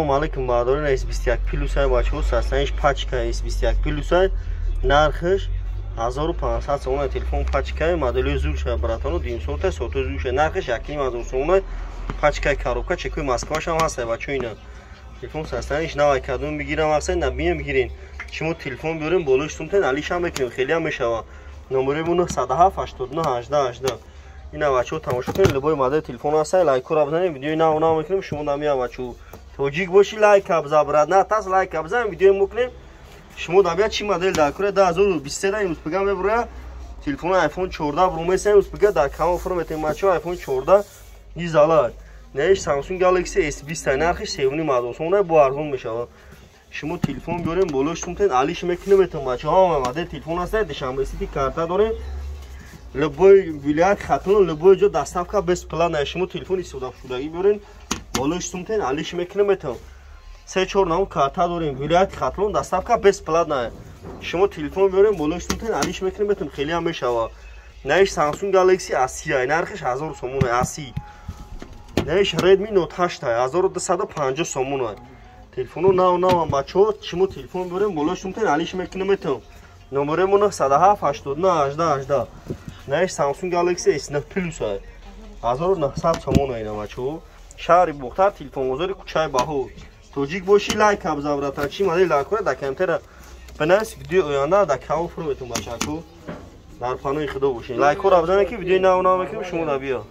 Malikim bardorun S21 Plus های بچه ها سرسنش پچکه S21 Plus های نرخش 1500 سومه تلفن پچکه مدل زور شه براتانو 200 تا 100 زور شه نرخش 1.5 سومه پچکه کاروبکا چکوی مسکوش هم هست بچه اینا تلفن سرسنش نه کدوم بگیرم اصلا نبیم بگیرین شما تلفن بیارین بالوش سومتن علیش هم بکنیم خیلی هم میشه نمرمون 107 89 18 18 اینا بچه ها تماشا کنین لبای مدل تلفن هست لایک رو بزنین ویدیو نه اونا میکنیم شما نمیام بچه توجیک باشی لایک ابزا برات نه تاس لایک ابزا ویدیو میکنیم شما دبیا چی مدل داکره 2023 امروز بگم ببره تلفن آیفون 14 برو مثلا امروز بگه در کام فرمت ماچو آیفون 14 دیزالار نهش سامسونگ گالاکسی S20 نرخش 7.5 مدل با ارزون میشه شما تلفن بیارین بالوش تون علیش میکنیم تو ماچو ها مدل تلفن هست دشنبه سیتی کارتا داره لبوی ولایت خاتون لبوی جو دستافکا بس پلان شما تلفن استفاده شدگی بیارین بالوش سومتن علیش میکنیم تو 3-4 نام کارتا داریم ولایت خاتون دستافکا بس پلان شما تلفن بیارین بالوش سومتن علیش میکنیم تو خیلی هم میشه نهش سامسونگ گالاکسی A30 نرخش 1000 سومون A30 نهش ردمی نوت 8 1250 سومون تلفن نه بچو شما تلفن بیارین بالوش سومتن علیش میکنیم تو نمرمون 107 89 18 18 نهش سامسونگ گالاکسی S9 Plus 1900 سومون اینا بچو شهر بختر تلفن گذاری کوچه باهو توجیک باشی لایک ابزا برات چی مدل لایک کنه در کامنتر بنویس ویدیو آینده در کامل فرو بهتون بچه‌ها در پانوی خدا باشین لایک رو بزنید که ویدیو نه اونا میکنیم شما نبیا